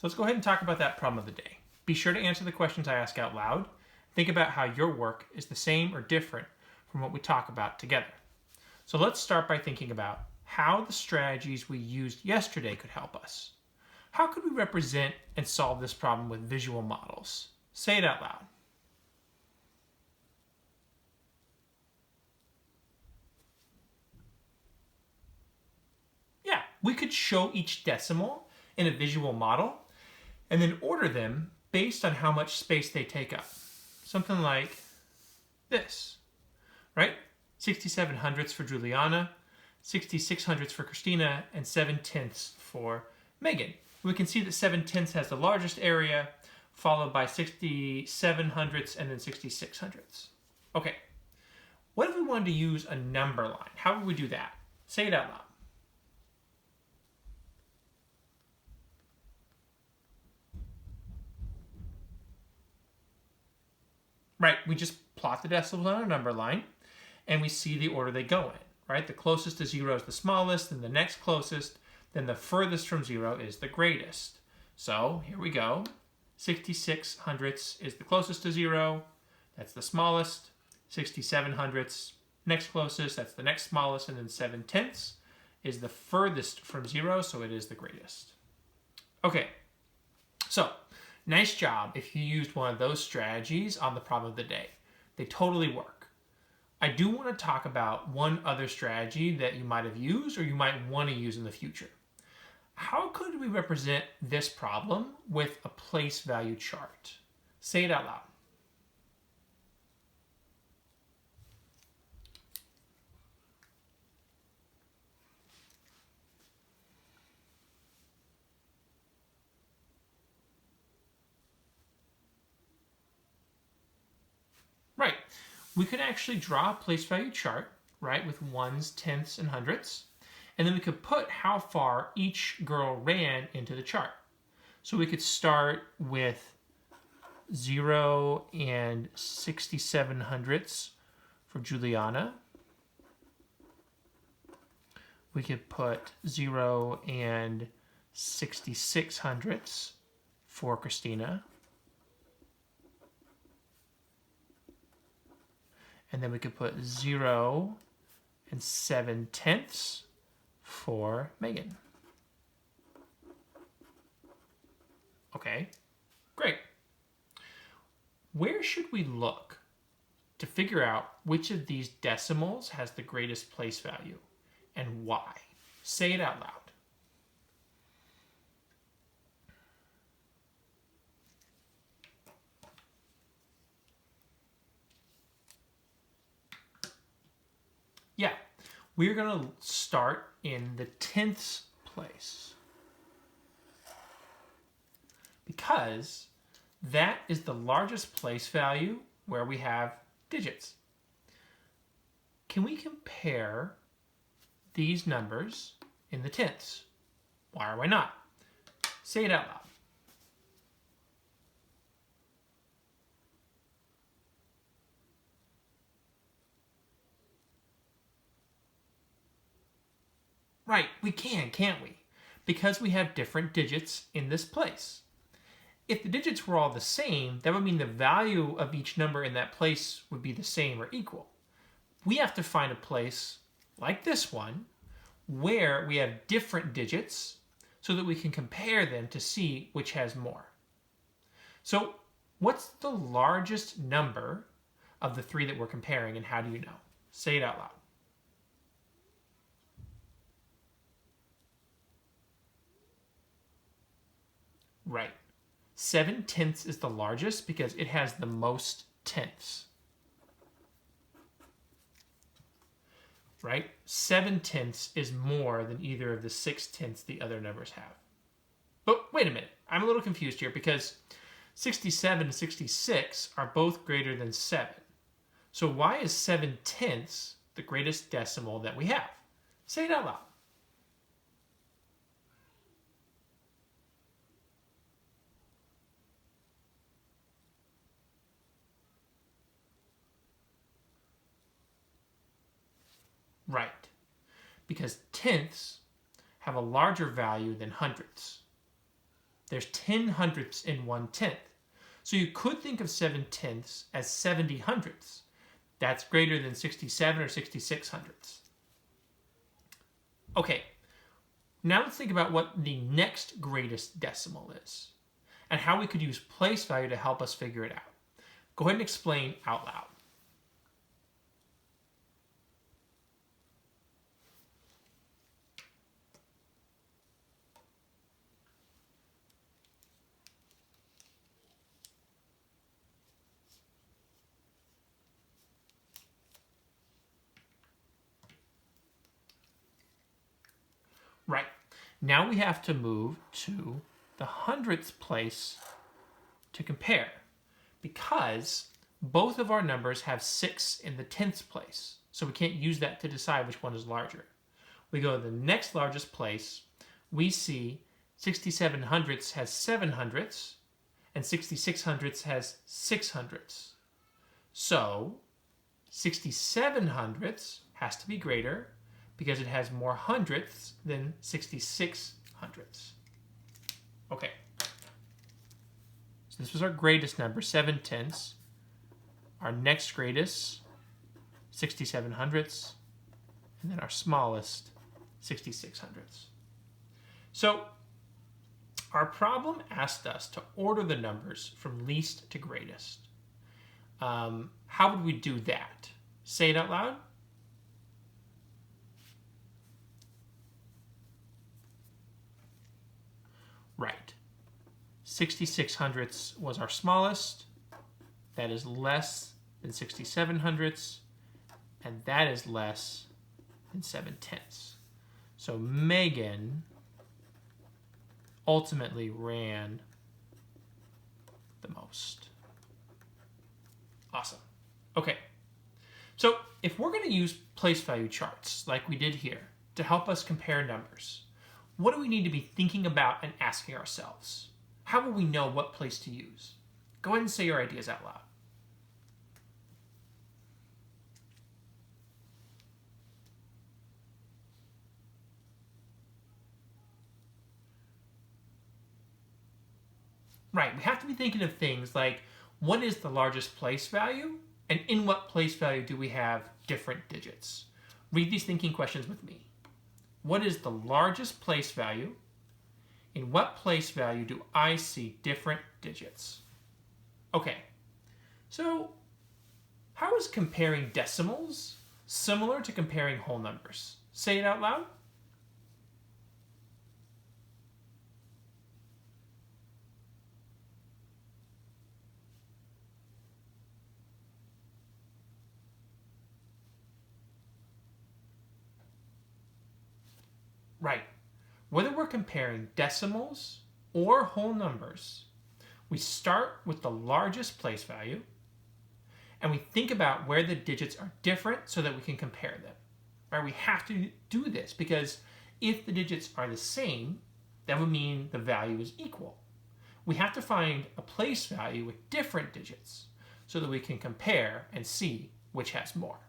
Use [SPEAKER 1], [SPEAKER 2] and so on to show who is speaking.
[SPEAKER 1] So let's go ahead and talk about that problem of the day. Be sure to answer the questions I ask out loud. Think about how your work is the same or different from what we talk about together. So let's start by thinking about how the strategies we used yesterday could help us. How could we represent and solve this problem with visual models? Say it out loud. Yeah, we could show each decimal in a visual model and then order them based on how much space they take up. Something like this, right? 67 hundredths for Juliana, 66 hundredths for Christina, and 7/10 for Megan. We can see that 7/10 has the largest area, followed by 67 hundredths and then 66 hundredths. Okay, what if we wanted to use a number line? How would we do that? Say it out loud. Right, we just plot the decimals on a number line, and we see the order they go in, right? The closest to 0 is the smallest, then the next closest, then the furthest from 0 is the greatest. So here we go. 66 hundredths is the closest to 0. That's the smallest. 67 hundredths, next closest. That's the next smallest. And then 7/10 is the furthest from 0, so it is the greatest. Okay, so nice job if you used one of those strategies on the problem of the day. They totally work. I do want to talk about one other strategy that you might have used or you might want to use in the future. How could we represent this problem with a place value chart? Say it out loud. Right. We could actually draw a place value chart, right, with ones, tenths, and hundredths. And then we could put how far each girl ran into the chart. So we could start with 0 and 67 hundredths for Juliana. We could put 0 and 66 hundredths for Christina. And then we could put 0 and 7/10 for Megan. Okay, great. Where should we look to figure out which of these decimals has the greatest place value and why? Say it out loud. Yeah, we're going to start in the tenths place because that is the largest place value where we have digits. Can we compare these numbers in the tenths? Why or why not? Say it out loud. Right, we can, can't we? Because we have different digits in this place. If the digits were all the same, that would mean the value of each number in that place would be the same or equal. We have to find a place like this one where we have different digits so that we can compare them to see which has more. So what's the largest number of the three that we're comparing, and how do you know? Say it out loud. Right. 7/10 is the largest because it has the most tenths. Right? 7/10 is more than either of the 6/10 the other numbers have. But wait a minute. I'm a little confused here because 67 and 66 are both greater than 7. So why is 7/10 the greatest decimal that we have? Say it out loud. Right, because tenths have a larger value than hundredths. There's 10 hundredths in 1/10. So you could think of 7/10 as 70 hundredths. That's greater than 67 or 66 hundredths. Okay, now let's think about what the next greatest decimal is and how we could use place value to help us figure it out. Go ahead and explain out loud. Right. Now we have to move to the hundredths place to compare because both of our numbers have 6 in the tenths place. So we can't use that to decide which one is larger. We go to the next largest place. We see 67 hundredths has 7 hundredths and 66 hundredths has 6 hundredths. So 67 hundredths has to be greater because it has more hundredths than 66 hundredths. Okay. So this was our greatest number, 7/10. Our next greatest, 67 hundredths. And then our smallest, 66 hundredths. So our problem asked us to order the numbers from least to greatest. How would we do that? Say it out loud. Right. 66 hundredths was our smallest. That is less than 67 hundredths. And that is less than 7/10. So Megan ultimately ran the most. Awesome. Okay. So if we're going to use place value charts like we did here to help us compare numbers, what do we need to be thinking about and asking ourselves? How will we know what place to use? Go ahead and say your ideas out loud. Right, we have to be thinking of things like what is the largest place value and in what place value do we have different digits? Read these thinking questions with me. What is the largest place value? In what place value do I see different digits? Okay, so how is comparing decimals similar to comparing whole numbers? Say it out loud. Right. Whether we're comparing decimals or whole numbers, we start with the largest place value and we think about where the digits are different so that we can compare them. Right? We have to do this because if the digits are the same, that would mean the value is equal. We have to find a place value with different digits so that we can compare and see which has more.